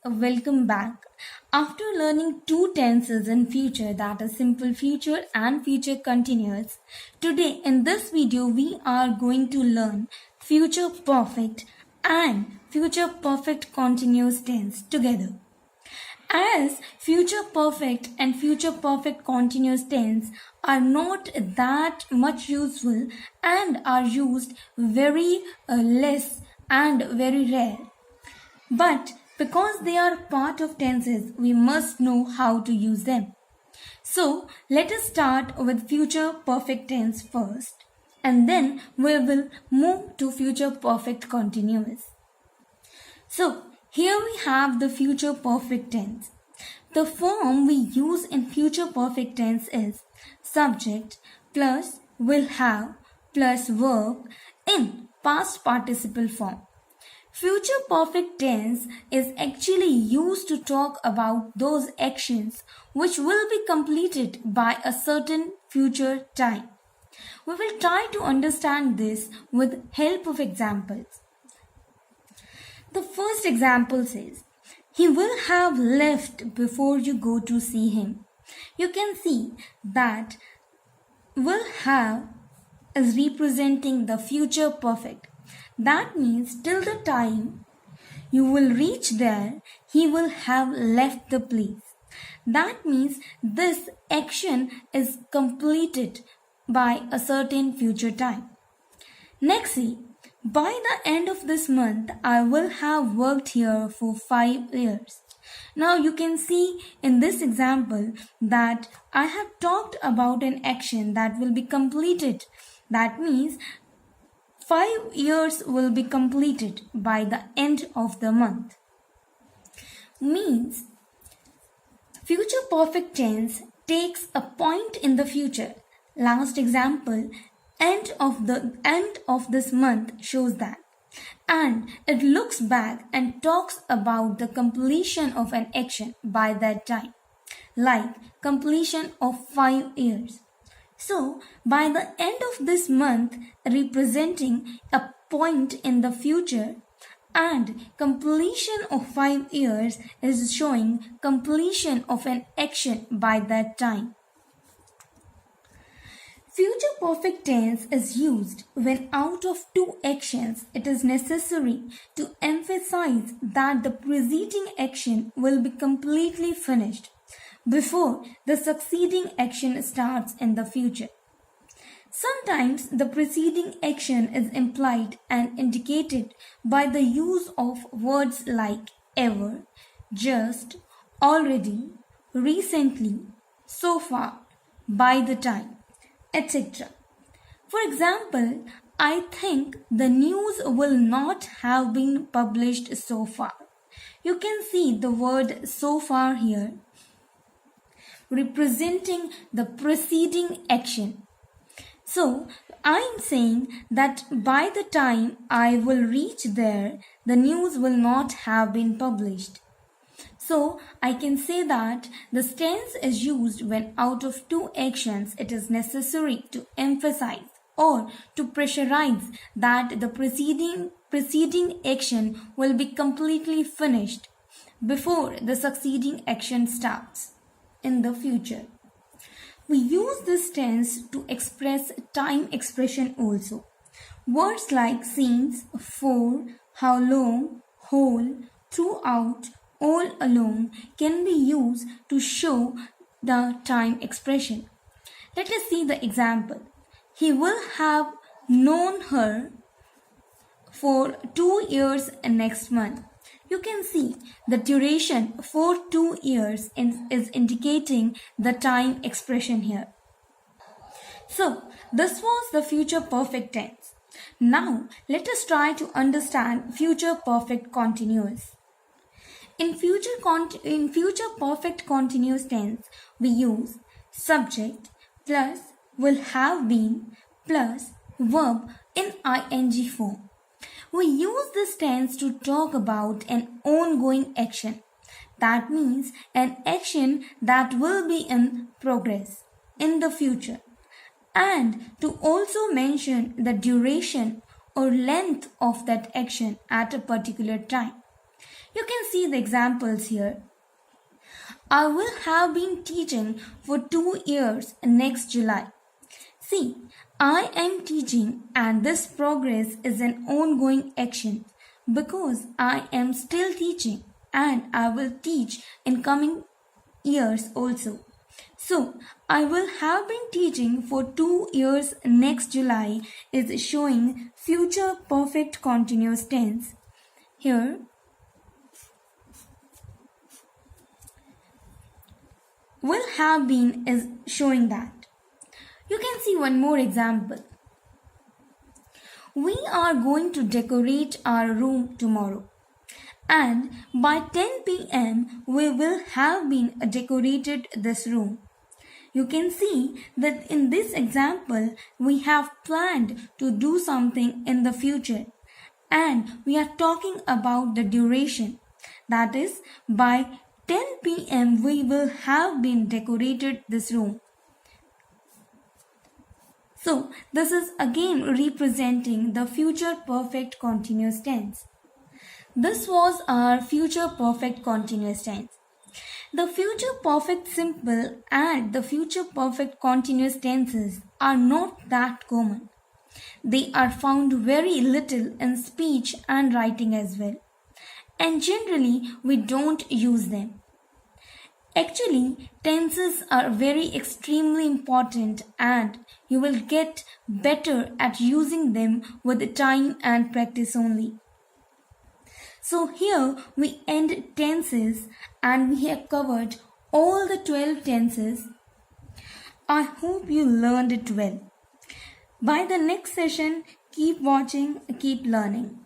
Welcome back. After learning two tenses in future, that is simple future and future continuous, today in this video we are going to learn future perfect and future perfect continuous tense together. As future perfect and future perfect continuous tense are not that much useful and are used very less and very rare. But because they are part of tenses, we must know how to use them. So let us start with future perfect tense first, and then we will move to future perfect continuous. So here we have the future perfect tense. The form we use in future perfect tense is subject plus will have plus verb in past participle form. Future perfect tense is actually used to talk about those actions which will be completed by a certain future time. We will try to understand this with help of examples. The first example says, he will have left before you go to see him. You can see that will have is representing the future perfect. That means till the time you will reach there, he will have left the place. That means this action is completed by a certain future time. Next, see, by the end of this month, I will have worked here for 5 years. Now you can see in this example that I have talked about an action that will be completed. That means 5 years will be completed by the end of the month. Means future perfect tense takes a point in the future. Last example, end of this month shows that. And it looks back and talks about the completion of an action by that time, like completion of 5 years. So, by the end of this month, representing a point in the future, and completion of 5 years is showing completion of an action by that time. Future perfect tense is used when out of two actions it is necessary to emphasize that the preceding action will be completely finished before the succeeding action starts in the future. Sometimes the preceding action is implied and indicated by the use of words like ever, just, already, recently, so far, by the time, etc. For example, I think the news will not have been published so far. You can see the word so far here representing the preceding action. So, I am saying that by the time I will reach there, the news will not have been published. So, I can say that the tense is used when out of two actions it is necessary to emphasize or to pressurize that the preceding action will be completely finished before the succeeding action starts in the future. We use this tense to express time expression also. Words like since, for, how long, whole, throughout, all along can be used to show the time expression. Let us see the example. He will have known her for 2 years next month. You can see the duration for 2 years is indicating the time expression here. So, this was the future perfect tense. Now, let us try to understand future perfect continuous. In future perfect continuous tense, we use subject plus will have been plus verb in ing form. We use this tense to talk about an ongoing action. That means an action that will be in progress in the future. And to also mention the duration or length of that action at a particular time. You can see the examples here. I will have been teaching for 2 years next July. See, I am teaching and this progress is an ongoing action because I am still teaching and I will teach in coming years also. So, I will have been teaching for 2 years next July is showing future perfect continuous tense. Here, will have been is showing that. You can see one more example. We are going to decorate our room tomorrow. And by 10 pm, we will have been decorated this room. You can see that in this example, we have planned to do something in the future. And we are talking about the duration. That is, by 10 pm, we will have been decorated this room. So, this is again representing the future perfect continuous tense. This was our future perfect continuous tense. The future perfect simple and the future perfect continuous tenses are not that common. They are found very little in speech and writing as well. And generally, we don't use them. Actually, tenses are very extremely important and you will get better at using them with time and practice only. So here we end tenses and we have covered all the 12 tenses. I hope you learned it well. By the next session, keep watching, keep learning.